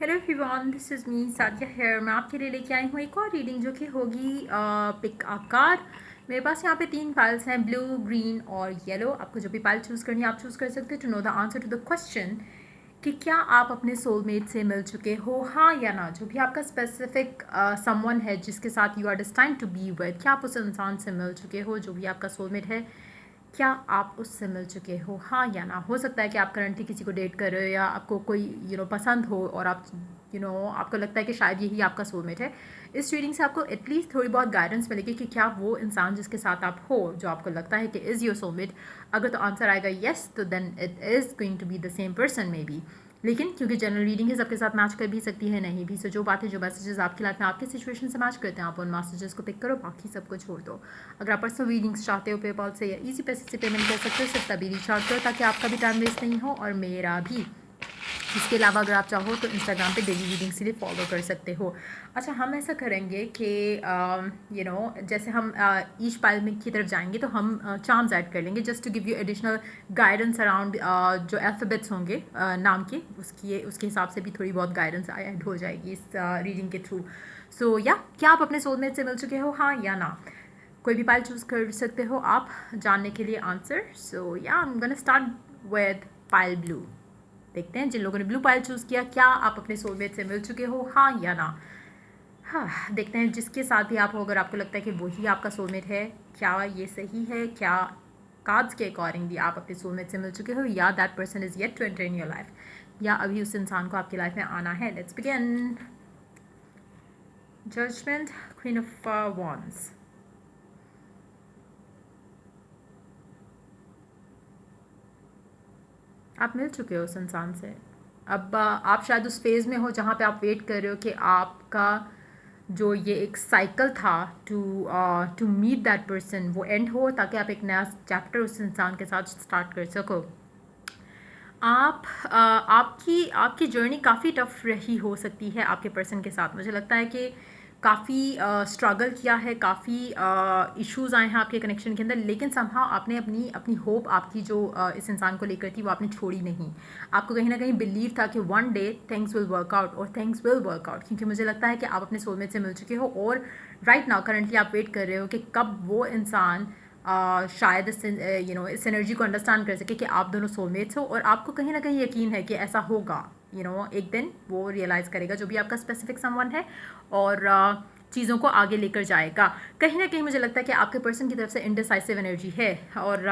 Hello everyone, this is me Sadia here. मैं आपके लिए लेके आई हूँ एक और रीडिंग जो कि होगी पिक अ कार्ड। मेरे पास यहाँ पे 3 फाइल्स हैं, ब्लू, ग्रीन और येलो। आपको जो भी फाइल चूज़ करनी है आप चूज़ कर सकते हैं to know the answer to the question कि क्या आप अपने सोलमेट से मिल चुके हो, हाँ या ना। जो भी आपका स्पेसिफिक समवन है जिसके साथ you are destined to be with, क्या आप उस इंसान से मिल चुके हो जो भी आपका सोलमेट है, क्या आप उससे मिल चुके हो, हाँ या ना। हो सकता है कि आप करंटली किसी को डेट कर रहे हो या आपको कोई पसंद हो और आप आपको लगता है कि शायद यही आपका सोलमेट है। इस रीडिंग से आपको एटलीस्ट थोड़ी बहुत गाइडेंस मिलेगी कि क्या वो इंसान जिसके साथ आप हो, जो आपको लगता है कि इज़ योर सोलमेट, अगर तो आंसर आएगा येस तो then it is going to be the same person maybe. लेकिन क्योंकि जनरल रीडिंग है, सबके साथ मैच कर भी सकती है, नहीं भी। सो जो बातें, जो मैसेजेस आपकी लाइफ में आपके सिचुएशन से मैच करते हैं, आप उन मैसेजेस को पिक करो, बाकी सबको छोड़ दो। अगर आप पर्सनल रीडिंग्स चाहते हो पेपाल से या इजी पैसे से पेमेंट कर सकते हो, सिर्फ तभी रिच आउट करो ताकि आपका भी टाइम वेस्ट नहीं हो और मेरा भी। इसके अलावा अगर आप चाहो तो इंस्टाग्राम पे डेली रीडिंग्स के लिए फॉलो कर सकते हो। अच्छा, हम ऐसा करेंगे कि जैसे हम ईच पाइल में की तरफ जाएंगे तो हम चार्म्स ऐड कर लेंगे just to give you additional guidance around जो अल्फ़ाबेट्स होंगे नाम के, उसके हिसाब से भी थोड़ी बहुत गाइडेंस ऐड हो जाएगी इस रीडिंग के थ्रू। सो या क्या आप अपने सोलमेट से मिल चुके हो, हाँ या ना। कोई भी पाइल चूज़ कर सकते हो आप जानने के लिए आंसर। सो या I am gonna start with pile blue. देखते हैं जिन लोगों ने ब्लू पाइल चूज़ किया, क्या आप अपने सोलमेट से मिल चुके हो, हाँ या ना। हाँ, देखते हैं जिसके साथ भी आप हो, अगर आपको लगता है कि वही आपका सोलमेट है, क्या ये सही है, क्या कार्ड्स के अकॉर्डिंगली आप अपने सोलमेट से मिल चुके हो, या that person is yet to enter in your life, या अभी उस इंसान को आपकी लाइफ में आना है। Let's begin. Judgment, queen of wands. आप मिल चुके हो उस इंसान से। अब आप शायद उस फेज़ में हो जहाँ पे आप वेट कर रहे हो कि आपका जो ये एक साइकिल था टू मीट दैट पर्सन वो एंड हो, ताकि आप एक नया चैप्टर उस इंसान के साथ स्टार्ट कर सको। आपकी आपकी जर्नी काफ़ी टफ रही हो सकती है आपके पर्सन के साथ। मुझे लगता है कि काफ़ी स्ट्रगल किया है, काफ़ी इश्यूज़ आए हैं आपके कनेक्शन के अंदर, लेकिन समहाउ आपने अपनी अपनी होप, आपकी जो इस इंसान को लेकर थी, वो आपने छोड़ी नहीं। आपको कहीं ना कहीं बिलीव था कि one day things will work out, और थिंग्स विल वर्क आउट, क्योंकि मुझे लगता है कि आप अपने सोलमेट से मिल चुके हो और राइट नाउ करंटली आप वेट कर रहे हो कि कब वो इंसान शायद इस एनर्जी को अंडरस्टैंड कर सके कि आप दोनों सोलमेट्स हो, और आपको कहीं ना कहीं यकीन है कि ऐसा होगा। एक दिन वो रियलाइज़ करेगा जो भी आपका स्पेसिफिक समवन है, और चीज़ों को आगे लेकर जाएगा। कहीं ना कहीं मुझे लगता है कि आपके पर्सन की तरफ से इनडिसाइसिव एनर्जी है, और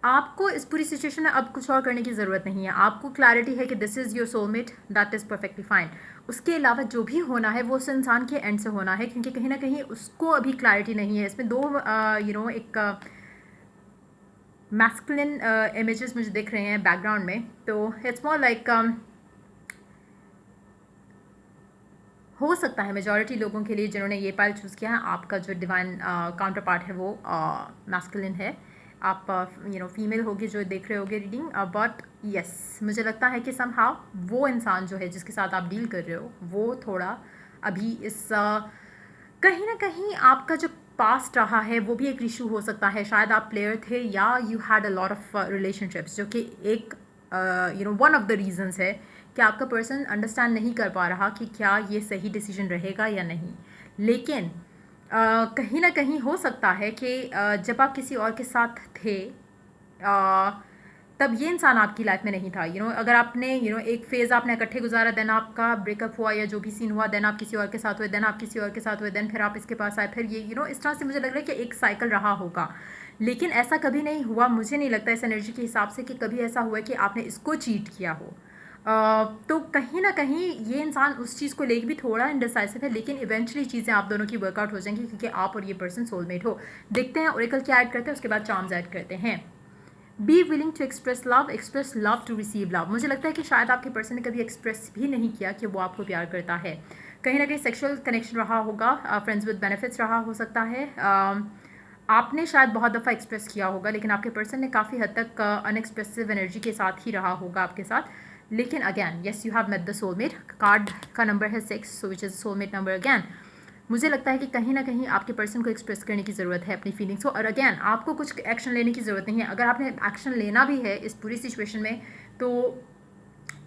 आपको इस पूरी सिचुएशन में अब कुछ और करने की ज़रूरत नहीं है। आपको क्लैरिटी है कि this is your soulmate, that is perfectly fine. उसके अलावा जो भी होना है वो उस इंसान के एंड से होना है, क्योंकि कहीं ना कहीं उसको अभी क्लैरिटी नहीं है। इसमें दो एक मैस्कुलिन इमेजेस मुझे दिख रहे हैं बैकग्राउंड में, तो इट्स मोर लाइक हो सकता है मेजॉरिटी लोगों के लिए जिन्होंने ये पाइल चूज़ किया है, आपका जो डिवाइन काउंटर पार्ट है वो मैस्कुलिन है। आप फीमेल होगी जो देख रहे होगे रीडिंग, बट यस मुझे लगता है कि समहाउ वो इंसान जो है जिसके साथ आप डील कर रहे हो, वो थोड़ा अभी इस कहीं ना कहीं आपका जो पास्ट रहा है वो भी एक इशू हो सकता है। शायद आप प्लेयर थे या you had a lot of relationships, जो कि एक वन ऑफ द रीजंस है कि आपका पर्सन अंडरस्टैंड नहीं कर पा रहा कि क्या ये सही डिसीजन रहेगा या नहीं। लेकिन कहीं ना कहीं हो सकता है कि जब आप किसी और के साथ थे, तब ये इंसान आपकी लाइफ में नहीं था। अगर आपने एक फेज़ आपने इकट्ठे गुजारा, देन आपका ब्रेकअप हुआ या जो भी सीन हुआ, देन आप किसी और के साथ हुए, देन आप किसी और के साथ हुए, देन फिर आप इसके पास आए, फिर ये इस तरह से मुझे लग रहा है कि एक साइकिल रहा होगा। लेकिन ऐसा कभी नहीं हुआ, मुझे नहीं लगता इस एनर्जी के हिसाब से कि कभी ऐसा हुआ है कि आपने इसको चीट किया हो। तो कहीं ना कहीं ये इंसान उस चीज़ को लेकर भी थोड़ा इनडिसाइसिव है, लेकिन इवेंचुअली चीज़ें आप दोनों की वर्कआउट हो जाएंगी, क्योंकि आप और ये पर्सन सोलमेट हो। देखते हैं ओरेकल क्या ऐड करते हैं, उसके बाद चार्म्स ऐड करते हैं। Be willing to express love to receive love. मुझे लगता है कि शायद आपके पर्सन ने कभी एक्सप्रेस भी नहीं किया कि वो आपको प्यार करता है। कहीं ना कहीं सेक्सुअल कनेक्शन रहा होगा, फ्रेंड्स विद बेनिफिट्स रहा हो सकता है। आपने शायद बहुत दफ़ा एक्सप्रेस किया होगा, लेकिन आपके पर्सन ने काफ़ी हद तक अनएक्सप्रेसिव एनर्जी के साथ ही रहा होगा आपके साथ। लेकिन again yes, you have met the soulmate. Card का नंबर है 6, so which is soulmate number again. मुझे लगता है कि कहीं ना कहीं आपके पर्सन को एक्सप्रेस करने की ज़रूरत है अपनी फीलिंग्स को, और अगैन आपको कुछ एक्शन लेने की ज़रूरत नहीं है। अगर आपने एक्शन लेना भी है इस पूरी सिचुएशन में, तो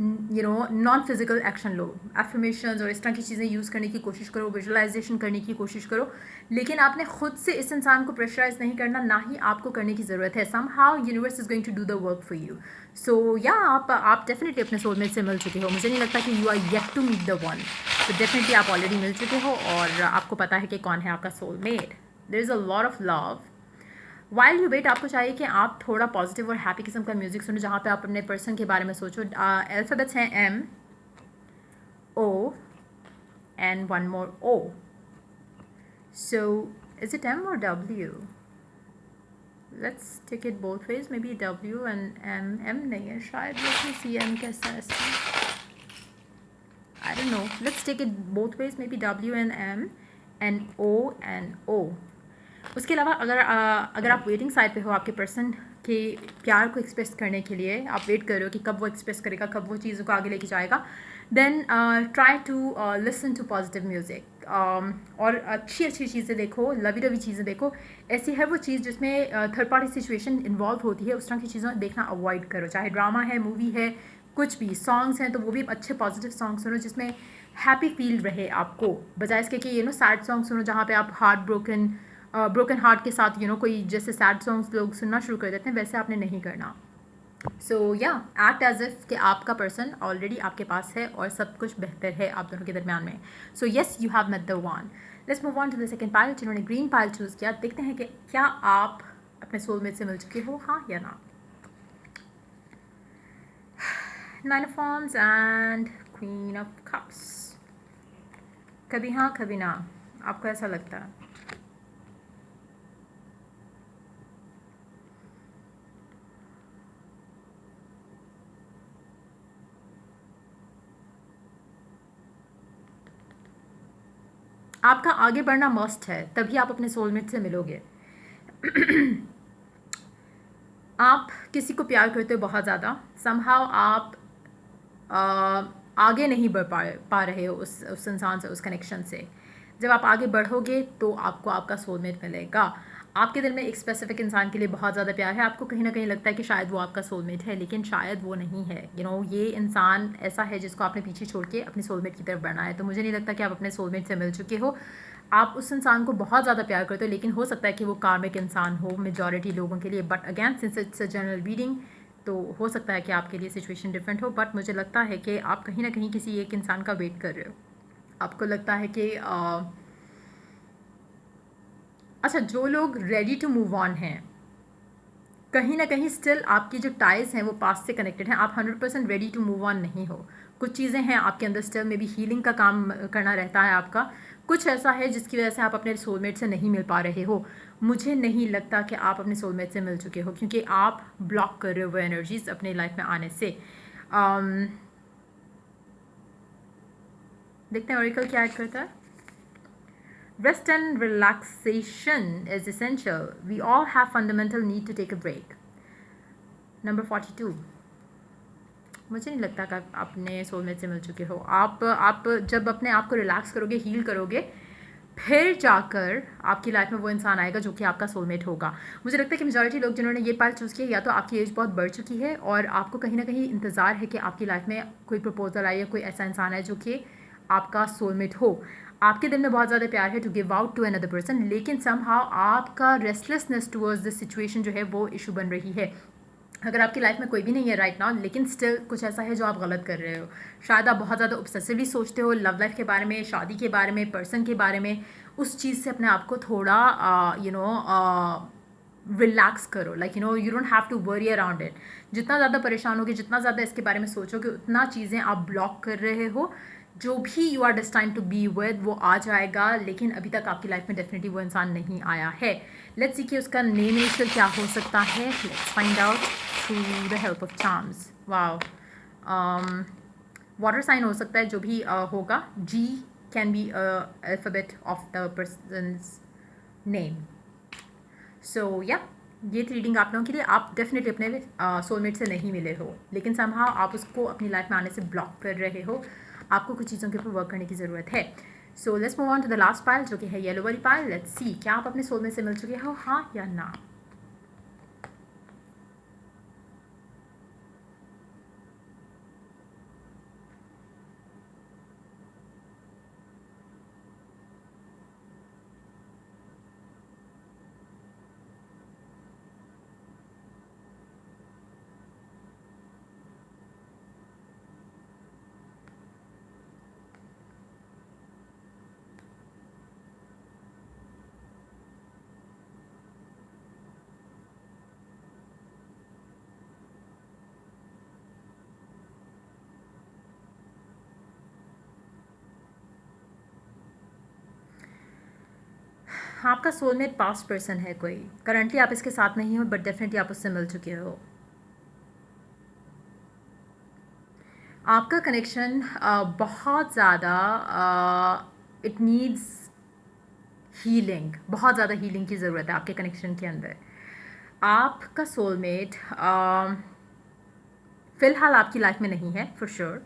नॉन फिजिकल एक्शन लो, एफर्मेशंस और इस तरह की चीज़ें यूज़ करने की कोशिश करो, विजुअलाइजेशन करने की कोशिश करो, लेकिन आपने खुद से इस इंसान को प्रेशराइज नहीं करना, ना ही आपको करने की ज़रूरत है. Somehow universe is going to do the work for you. So या आप डेफिनेटली अपने सोलमेट से मिल चुके हो. मुझे नहीं लगता कि you are yet to meet the one. तो डेफिनेटली आप ऑलरेडी मिल चुके हो और आपको पता है कि कौन है आपका soulmate. There is a lot of love. While you wait, आपको चाहिए कि आप थोड़ा पॉजिटिव और हैप्पी किस्म का म्यूजिक सुनो, जहाँ पे आप अपने पर्सन के बारे में सोचो. अल्फ़ाबेट्स हैं M, O and one more O. So is it M और W? Let's take it both ways. Maybe W and M. M नहीं है शायद. लेट्स मी सी एम कैसा है इसमें. I don't know. Let's take it both ways. Maybe W and M and O and O. उसके अलावा अगर आप वेटिंग साइड पे हो आपके पर्सन के प्यार को एक्सप्रेस करने के लिए, आप वेट कर रहे हो कि कब वो एक्सप्रेस करेगा, कब वो चीज़ों को आगे लेके जाएगा, then try to listen to positive music. और अच्छी अच्छी चीज़ें देखो, लवी डवी चीज़ें देखो. ऐसी है वो चीज़ जिसमें थर्ड पार्टी सिचुएशन इन्वॉल्व होती है, उस तरह की चीज़ें देखना अवॉइड करो. चाहे ड्रामा है, मूवी है, कुछ भी सॉन्ग्स हैं तो वो भी अच्छे पॉजिटिव सॉन्ग सुनो जिसमें हैप्पी फील रहे आपको, बजाय इसके कि सैड सॉन्ग सुनो जहाँ पे आप हार्ट ब्रोकन हार्ट के साथ कोई जैसे सैड सॉन्ग्स लोग सुनना शुरू कर देते हैं, वैसे आपने नहीं करना. सो या एक्ट एज इफ कि आपका पर्सन ऑलरेडी आपके पास है और सब कुछ बेहतर है आप दोनों के दरमियान में. So yes, you have met the one. Let's move on to the second pile. जिन्होंने ग्रीन पाइल चूज़ किया, देखते हैं कि क्या आप अपने सोलमेट से मिल चुके हो, हाँ या ना. Nine of wands and queen of cups. कभी हाँ कभी ना, आपको ऐसा लगता है. आपका आगे बढ़ना मस्ट है, तभी आप अपने सोलमेट से मिलोगे. आप किसी को प्यार करते हो बहुत ज़्यादा, समहाउ आप आगे नहीं बढ़ पा रहे हो उस इंसान से, उस कनेक्शन से. जब आप आगे बढ़ोगे तो आपको आपका सोलमेट मिलेगा. आपके दिल में एक स्पेसिफिक इंसान के लिए बहुत ज़्यादा प्यार है, आपको कहीं ना कहीं लगता है कि शायद वो आपका सोलमेट है, लेकिन शायद वो नहीं है. ये इंसान ऐसा है जिसको आपने पीछे छोड़ के अपने सोलमेट की तरफ बढ़ना है. तो मुझे नहीं लगता कि आप अपने सोलमेट से मिल चुके हो. आप उस इंसान को बहुत ज़्यादा प्यार करते हो, लेकिन हो सकता है कि वो कार्मिक इंसान हो मेजॉरिटी लोगों के लिए. But again since it's a general reading, तो हो सकता है कि आपके लिए सिचुएशन डिफरेंट हो. बट मुझे लगता है कि आप कहीं ना कहीं किसी एक इंसान का वेट कर रहे हो. आपको लगता है कि अच्छा, जो लोग रेडी टू मूव ऑन हैं, कहीं ना कहीं स्टिल आपकी जो टाइज हैं वो पास्ट से कनेक्टेड हैं. आप 100% रेडी टू मूव ऑन नहीं हो. कुछ चीज़ें हैं आपके अंदर स्टिल में भी हीलिंग का काम करना रहता है आपका. कुछ ऐसा है जिसकी वजह से आप अपने सोलमेट से नहीं मिल पा रहे हो. मुझे नहीं लगता कि आप अपने सोलमेट से मिल चुके हो, क्योंकि आप ब्लॉक कर रहे हो वो एनर्जीज अपने लाइफ में आने से. देखते हैं ऑरिकल क्या ऐड करता है. Rest and relaxation is essential. We all have fundamental need to take a break. Number 42. मुझे नहीं लगता कि आप अपने सोलमेट से मिल चुके हो. आप जब अपने आप को रिलैक्स करोगे, हील करोगे, फिर जाकर आपकी लाइफ में वो इंसान आएगा जो कि आपका सोलमेट होगा. मुझे लगता है कि मेजॉरिटी लोग जिन्होंने ये पाइल चूज़ किया, या तो आपकी एज बहुत बढ़ चुकी है और आपको कहीं ना कहीं इंतज़ार है कि आपकी लाइफ में कोई प्रपोजल आए या कोई ऐसा इंसान है जो कि आपका सोलमेट हो. आपके दिल में बहुत ज़्यादा प्यार है to give out to another person, लेकिन समहाउ आपका रेस्टलेसनेस टुवर्ड्स दिस सिचुएशन जो है वो इशू बन रही है. अगर आपकी लाइफ में कोई भी नहीं है राइट नाउ, लेकिन स्टिल कुछ ऐसा है जो आप गलत कर रहे हो. शायद आप बहुत ज़्यादा ऑब्सेसिवली सोचते हो लव लाइफ के बारे में, शादी के बारे में, पर्सन के बारे में. उस चीज़ से अपने आप को थोड़ा रिलैक्स करो. You don't have to worry around it. जितना ज़्यादा परेशान होगे, जितना ज़्यादा इसके बारे में सोचोगे, उतना चीज़ें आप ब्लॉक कर रहे हो. जो भी you are destined to be with वो आ जाएगा, लेकिन अभी तक आपकी लाइफ में डेफिनेटली वो इंसान नहीं आया है. लेट्स सी कि उसका नेम इनिशियल क्या हो सकता है. Let's find out through the help of charms. Wow, water sign हो सकता है जो भी होगा. G can be alphabet of the person's name. So या ये रीडिंग आप लोगों के लिए. आप डेफिनेटली अपने सोलमेट से नहीं मिले हो, लेकिन समहाउ आप उसको अपनी लाइफ में आने से ब्लॉक कर रहे हो. आपको कुछ चीज़ों के ऊपर वर्क करने की ज़रूरत है. So let's move on to the last pile जो कि है येलो वाली पाइल. लेट्स सी क्या आप अपने सोलमेट से मिल चुके हो, हाँ या ना. आपका सोलमेट पास्ट पर्सन है कोई, करंटली आप इसके साथ नहीं हो बट डेफिनेटली आप उससे मिल चुके हो। आपका कनेक्शन बहुत ज़्यादा इट नीड्स हीलिंग, बहुत ज़्यादा हीलिंग की ज़रूरत है आपके कनेक्शन के अंदर। आपका सोलमेट फ़िलहाल आपकी लाइफ में नहीं है फॉर श्योर,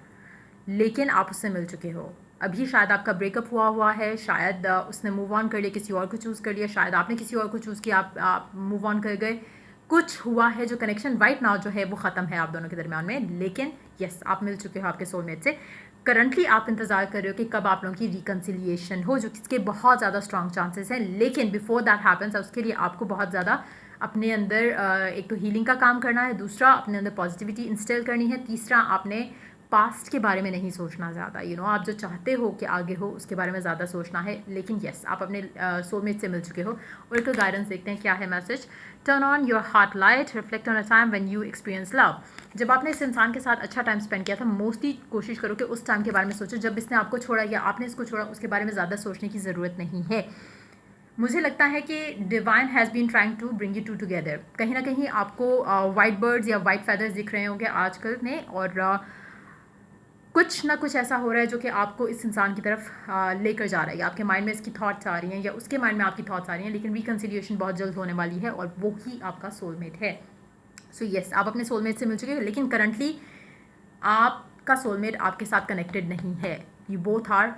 लेकिन आप उससे मिल चुके हो। अभी शायद आपका ब्रेकअप हुआ है, शायद उसने मूव ऑन कर लिया, किसी और को चूज़ कर लिया, शायद आपने किसी और को चूज़ किया, आप मूव ऑन कर गए। कुछ हुआ है जो कनेक्शन राइट नाउ जो है वो ख़त्म है आप दोनों के दरमियान में, लेकिन यस आप मिल चुके हो आपके सोलमेट से। करंटली आप इंतज़ार कर रहे हो कि कब आप लोगों की रिकन्सिलिएशन हो, जो किसके बहुत ज़्यादा स्ट्रॉन्ग चांसेस हैं। लेकिन बिफोर दैट हैपन्स उसके लिए आपको बहुत ज़्यादा अपने अंदर एक तो हीलिंग का काम करना है, दूसरा अपने अंदर पॉजिटिविटी इंस्टिल करनी है, तीसरा आपने पास्ट के बारे में नहीं सोचना ज़्यादा। आप जो चाहते हो कि आगे हो उसके बारे में ज़्यादा सोचना है। लेकिन यस आप अपने सोलमेट से मिल चुके हो। और एक गाइडेंस देखते हैं क्या है message. Turn on your heart light, reflect on a time when you experience love. जब आपने इस इंसान के साथ अच्छा टाइम स्पेंड किया था, मोस्टली कोशिश करो कि उस टाइम के बारे में सोचो जब इसने आपको छोड़ा या आपने इसको छोड़ा, उसके बारे में ज़्यादा सोचने की ज़रूरत नहीं है। मुझे लगता है कि divine has been trying to bring you two together. कहीं ना कहीं आपको वाइट बर्ड्स या वाइट फैदर्स दिख रहे होंगे आजकल में, और कुछ ना कुछ ऐसा हो रहा है जो कि आपको इस इंसान की तरफ लेकर जा रहा है, या आपके माइंड में इसकी थॉट्स आ रही हैं या उसके माइंड में आपकी थॉट्स आ रही हैं। लेकिन रिकन्सिलिएशन बहुत जल्द होने वाली है और वो ही आपका सोलमेट है। सो यस आप अपने सोलमेट से मिल चुके हैं, लेकिन करंटली आपका सोलमेट आपके साथ कनेक्टेड नहीं है। You both are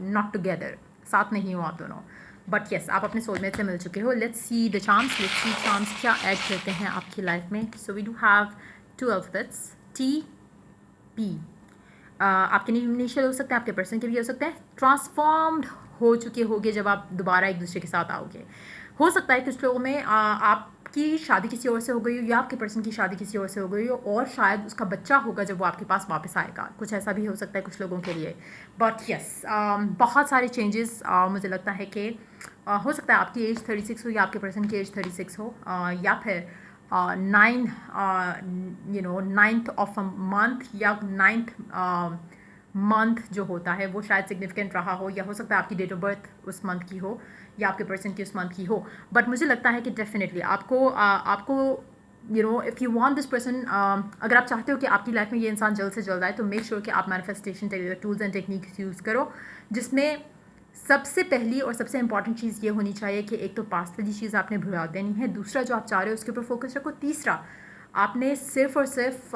not together, साथ नहीं हो आप दोनों। बट यस आप अपने सोलमेट से मिल चुके हो। Let's see the charms, let's see charms क्या ऐड करते हैं आपकी लाइफ में। So we do have 2 alphabets TP। आपके इनिशियल हो सकते हैं, आपके पर्सन के भी हो सकते हैं। ट्रांसफॉर्म्ड हो चुके होगे जब आप दोबारा एक दूसरे के साथ आओगे। हो सकता है कुछ लोगों में आपकी शादी किसी और से हो गई हो, या आपके पर्सन की शादी किसी और से हो गई हो, और शायद उसका बच्चा होगा जब वो आपके पास वापस आएगा। कुछ ऐसा भी हो सकता है कुछ लोगों के लिए। बट यस बहुत सारे चेंजेस मुझे लगता है कि हो सकता है आपकी एज 36 हो या आपके पर्सन की एज 36 हो, या फिर 9th ऑफ अ मंथ या 9th मंथ जो होता है वो शायद सिग्निफिकेंट रहा हो, या हो सकता है आपकी डेट ऑफ बर्थ उस मंथ की हो या आपके पर्सन की उस मंथ की हो। बट मुझे लगता है कि डेफिनेटली आपको if you want this person, अगर आप चाहते हो कि आपकी लाइफ में ये इंसान जल्द से जल्द आए, तो मेक श्योर कि आप manifestation tools and techniques use करो, जिसमें सबसे पहली और सबसे इंपॉर्टेंट चीज़ ये होनी चाहिए कि एक तो पास्ट वाली चीज़ आपने भुला देनी है, दूसरा जो आप चाह रहे हो उसके ऊपर फोकस रखो, तीसरा आपने सिर्फ और सिर्फ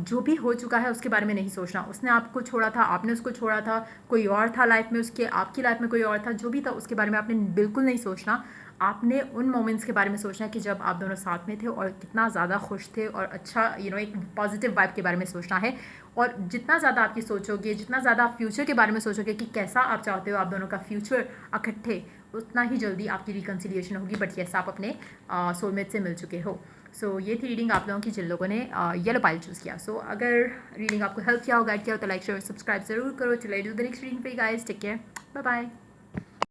जो भी हो चुका है उसके बारे में नहीं सोचना। उसने आपको छोड़ा था, आपने उसको छोड़ा था, कोई और था लाइफ में उसके, आपकी लाइफ में कोई और था, जो भी था उसके बारे में आपने बिल्कुल नहीं सोचना। आपने उन मोमेंट्स के बारे में सोचना है कि जब आप दोनों साथ में थे और कितना ज़्यादा खुश थे, और अच्छा एक पॉजिटिव वाइब के बारे में सोचना है। और जितना ज़्यादा आपकी सोचोगे, जितना ज़्यादा आप फ्यूचर के बारे में सोचोगे कि कैसा आप चाहते हो आप दोनों का फ्यूचर इकट्ठे, उतना ही जल्दी आपकी रिकन्सिलिएशन होगी। बट येस आप अपने सोलमेट से मिल चुके हो। सो ये थी रीडिंग आप लोगों की जिन लोगों ने येलो पाइल चूज़ किया। सो अगर रीडिंग आपको हेल्प किया हो, गाइड किया हो, तो लाइक शेयर सब्सक्राइब जरूर करो। चलिए डू द नेक्स्ट रीडिंग पे guys, take care, bye bye.